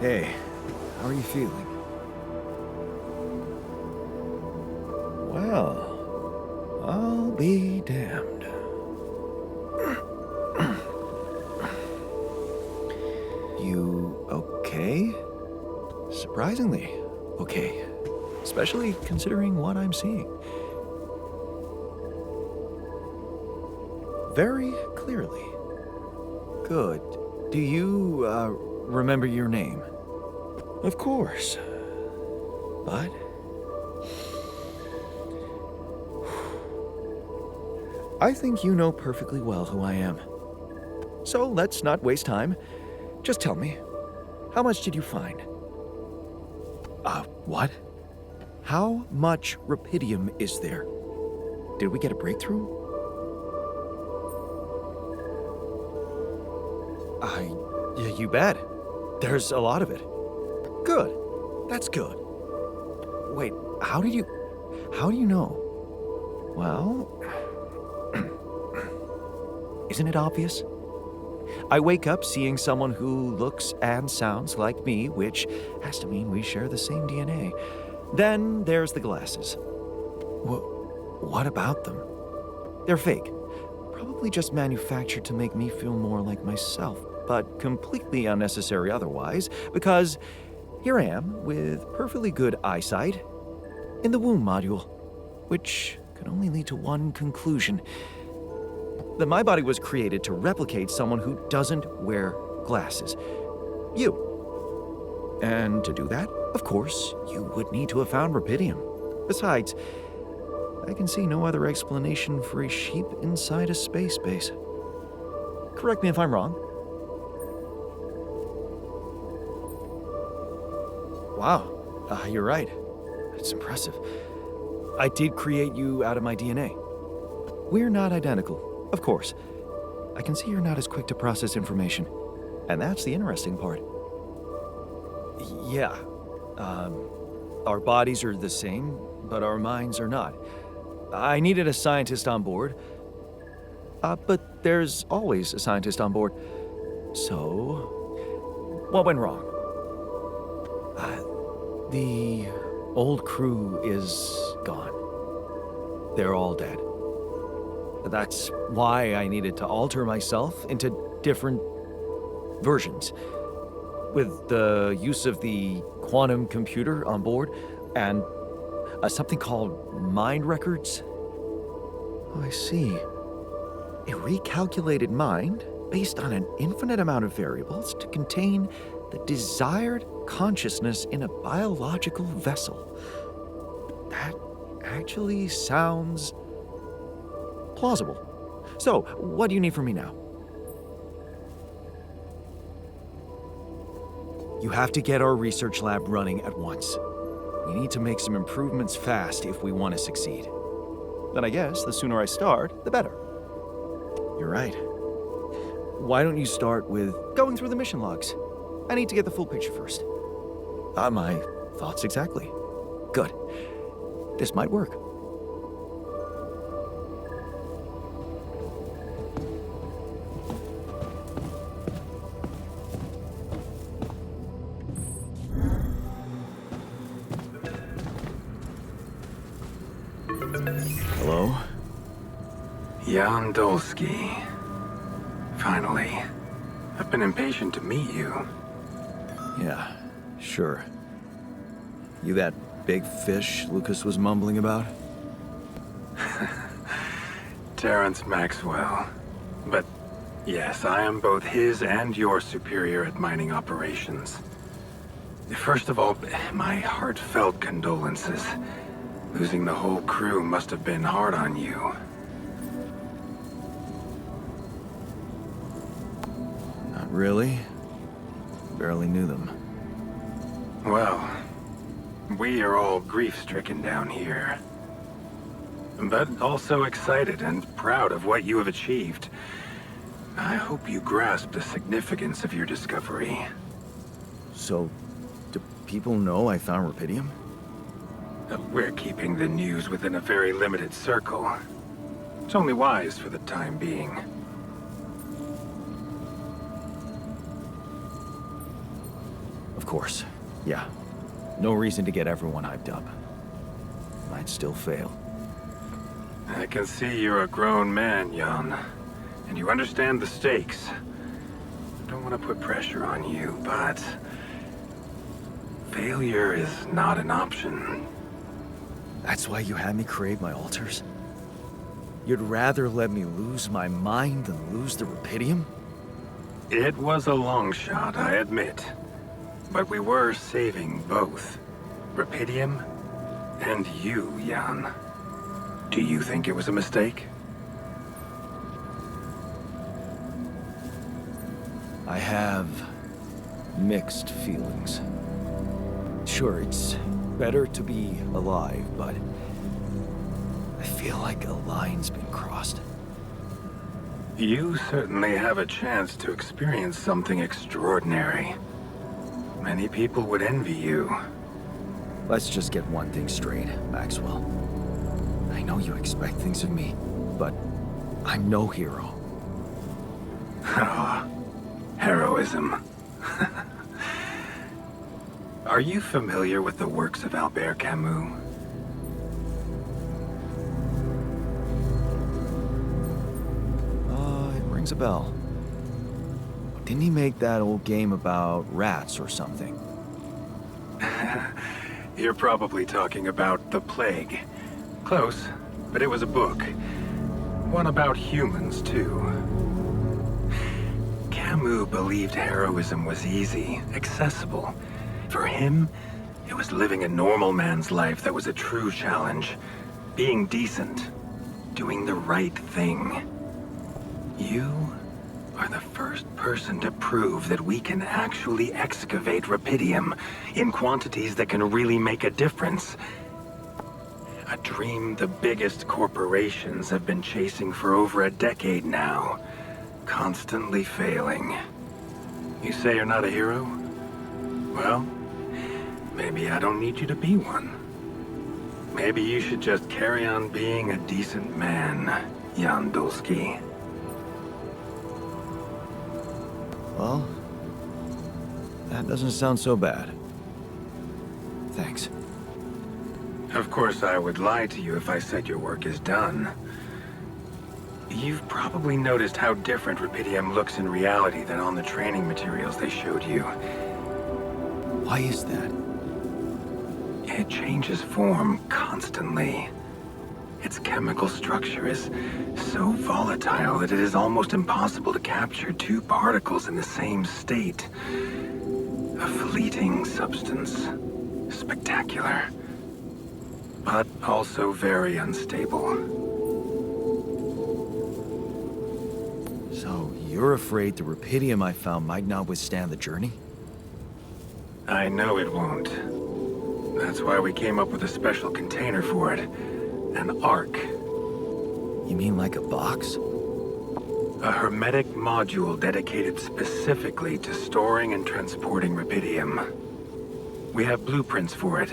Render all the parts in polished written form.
Hey, how are you feeling? Well, I'll be damned. You okay? Surprisingly okay. Especially considering what I'm seeing. Very clearly. Good. Do you, remember your name? Of course. But... I think you know perfectly well who I am. So let's not waste time. Just tell me, how much did you find? What? How much rupidium is there? Did we get a breakthrough? Yeah, you bet. There's a lot of it. Good. That's good. Wait, how do you know? Well, isn't it obvious? I wake up seeing someone who looks and sounds like me, which has to mean we share the same DNA. Then there's the glasses. What about them? They're fake. Probably just manufactured to make me feel more like myself, but completely unnecessary otherwise, because here I am with perfectly good eyesight in the womb module, which can only lead to one conclusion: that my body was created to replicate someone who doesn't wear glasses. You. And to do that, of course, you would need to have found rupidium. Besides, I can see no other explanation for a sheep inside a space base. Correct me if I'm wrong. Wow, you're right. It's impressive. I did create you out of my DNA. We're not identical, of course. I can see you're not as quick to process information. And that's the interesting part. Yeah. Our bodies are the same, but our minds are not. I needed a scientist on board. But there's always a scientist on board. So, what went wrong? The old crew is gone. They're all dead. That's why I needed to alter myself into different versions. With the use of the quantum computer on board and something called mind records. Oh, I see. A recalculated mind based on an infinite amount of variables to contain the desired consciousness in a biological vessel. That actually sounds plausible. So, what do you need from me now? You have to get our research lab running at once. We need to make some improvements fast if we want to succeed. Then I guess the sooner I start, the better. You're right. Why don't you start with going through the mission logs? I need to get the full picture first. My thoughts exactly. Good. This might work. Hello? Jan Dolsky. Finally. I've been impatient to meet you. Yeah, sure. You that big fish Lucas was mumbling about? Terrence Maxwell. But yes, I am both his and your superior at mining operations. First of all, my heartfelt condolences. Losing the whole crew must have been hard on you. Not really. Barely knew them. Well, we are all grief-stricken down here. But also excited and proud of what you have achieved. I hope you grasp the significance of your discovery. So, do people know I found rupidium? We're keeping the news within a very limited circle. It's only wise for the time being. Of course. Yeah. No reason to get everyone hyped up. Might still fail. I can see you're a grown man, Jan. And you understand the stakes. I don't want to put pressure on you, but... failure is not an option. That's why you had me create my altars? You'd rather let me lose my mind than lose the Rapidium? It was a long shot, I admit. But we were saving both. Rapidium and you, Jan. Do you think it was a mistake? I have mixed feelings. Sure, it's better to be alive, but I feel like a line's been crossed. You certainly have a chance to experience something extraordinary. Many people would envy you. Let's just get one thing straight, Maxwell. I know you expect things of me, but I'm no hero. Ah, heroism. Are you familiar with the works of Albert Camus? It rings a bell. Didn't he make that old game about rats or something? You're probably talking about The Plague. Close, but it was a book. One about humans, too. Camus believed heroism was easy, accessible. For him, it was living a normal man's life that was a true challenge. Being decent. Doing the right thing. You are the first person to prove that we can actually excavate Rapidium in quantities that can really make a difference. A dream the biggest corporations have been chasing for over a decade now. Constantly failing. You say you're not a hero? Well, maybe I don't need you to be one. Maybe you should just carry on being a decent man, Jan Dulski. Well, that doesn't sound so bad. Thanks. Of course, I would lie to you if I said your work is done. You've probably noticed how different Rapidium looks in reality than on the training materials they showed you. Why is that? It changes form constantly. Its chemical structure is so volatile that it is almost impossible to capture two particles in the same state. A fleeting substance. Spectacular. But also very unstable. So, you're afraid the Rapidium I found might not withstand the journey? I know it won't. That's why we came up with a special container for it. An ark. You mean like a box? A hermetic module dedicated specifically to storing and transporting Rapidium. We have blueprints for it.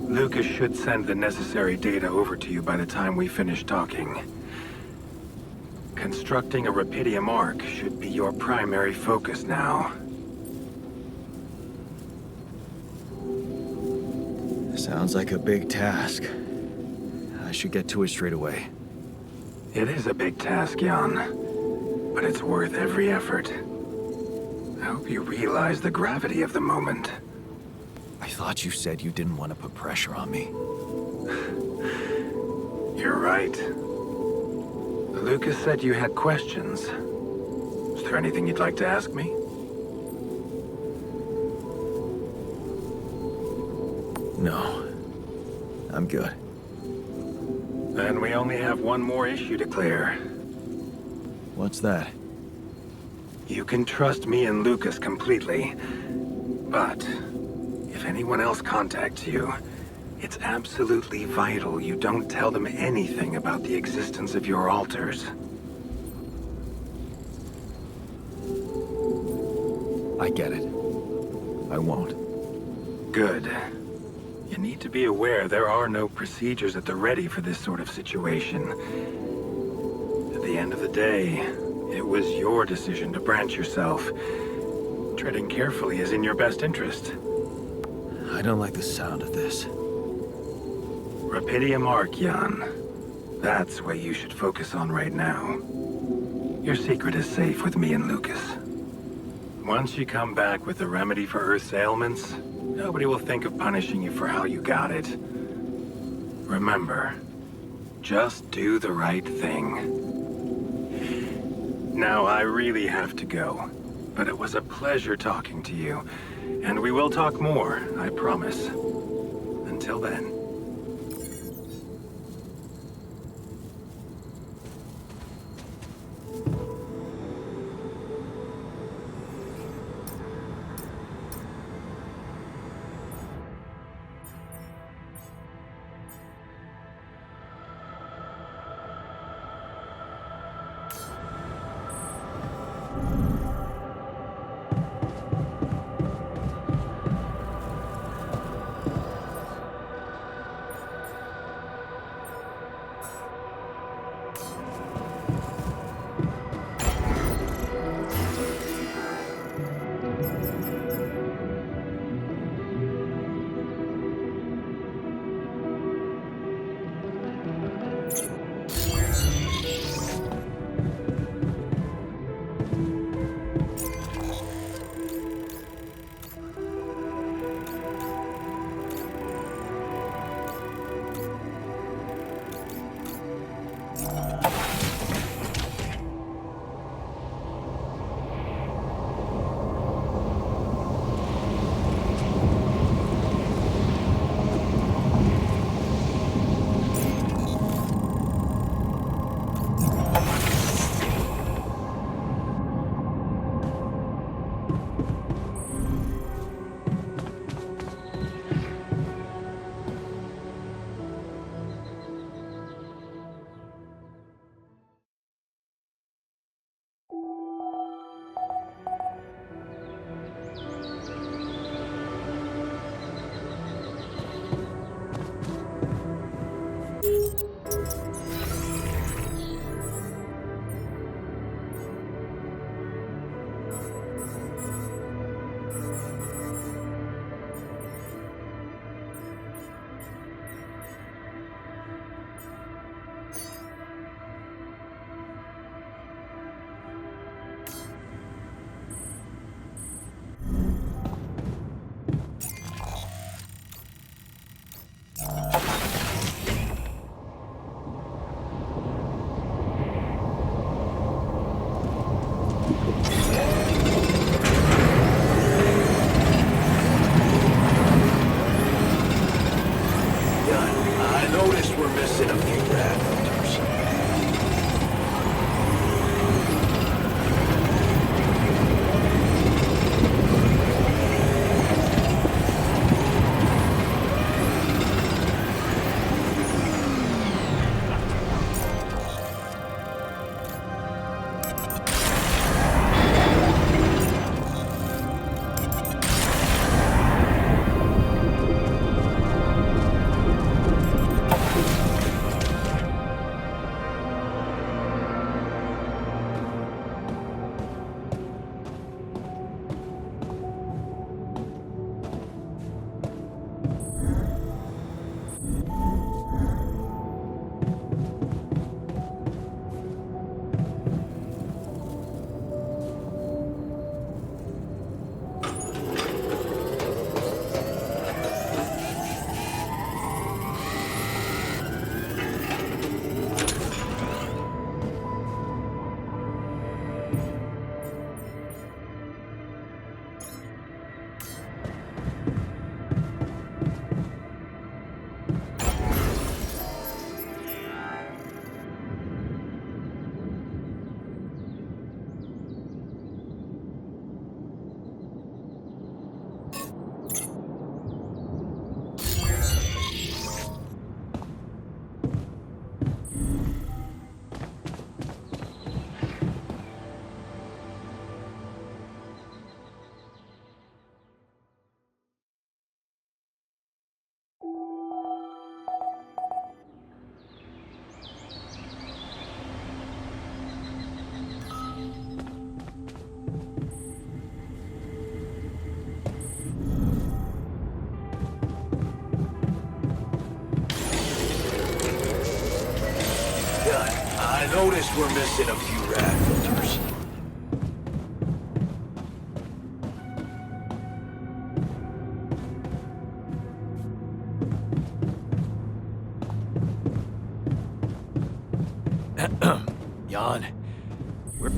Lucas should send the necessary data over to you by the time we finish talking. Constructing a Rapidium ark should be your primary focus now. Sounds like a big task. I should get to it straight away. It is a big task, Jan. But it's worth every effort. I hope you realize the gravity of the moment. I thought you said you didn't want to put pressure on me. You're right. Lucas said you had questions. Is there anything you'd like to ask me? No. I'm good. Then we only have one more issue to clear. What's that? You can trust me and Lucas completely. But if anyone else contacts you, it's absolutely vital you don't tell them anything about the existence of your altars. I get it. I won't. Good. You need to be aware there are no procedures at the ready for this sort of situation. At the end of the day, it was your decision to branch yourself. Treading carefully is in your best interest. I don't like the sound of this. Rapidium Arc, Jan. That's what you should focus on right now. Your secret is safe with me and Lucas. Once you come back with a remedy for Earth's ailments, nobody will think of punishing you for how you got it. Remember, just do the right thing. Now, I really have to go, but it was a pleasure talking to you, and we will talk more, I promise. Until then. we're missing a few rad filters. Jan, we're...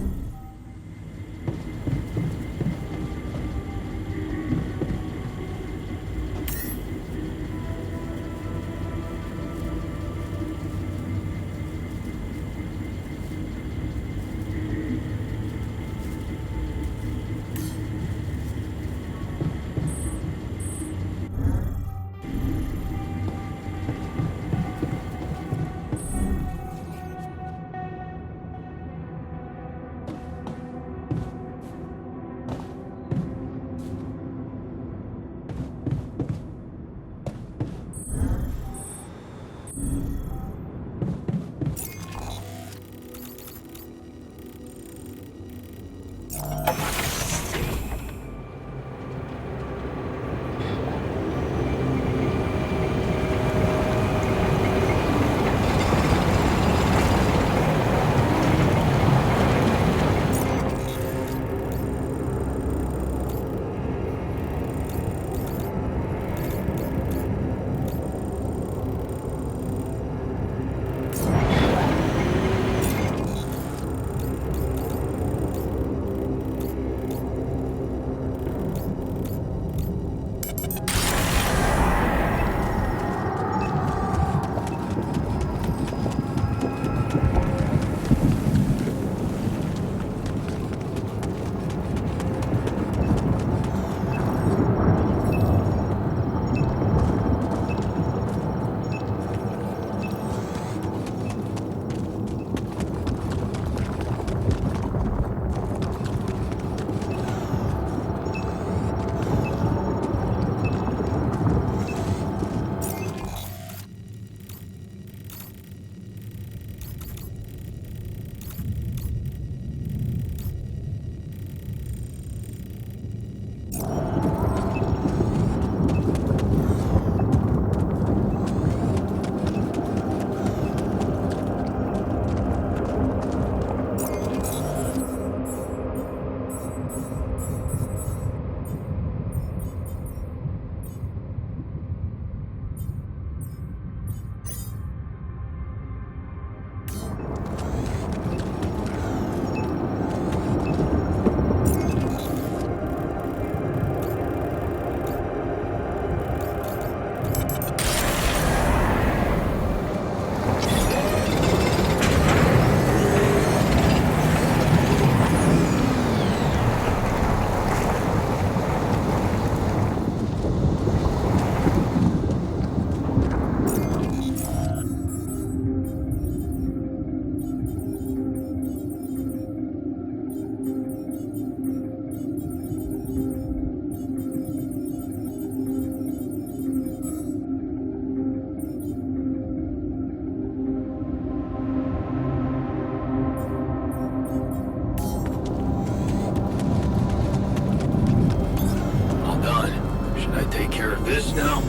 This now?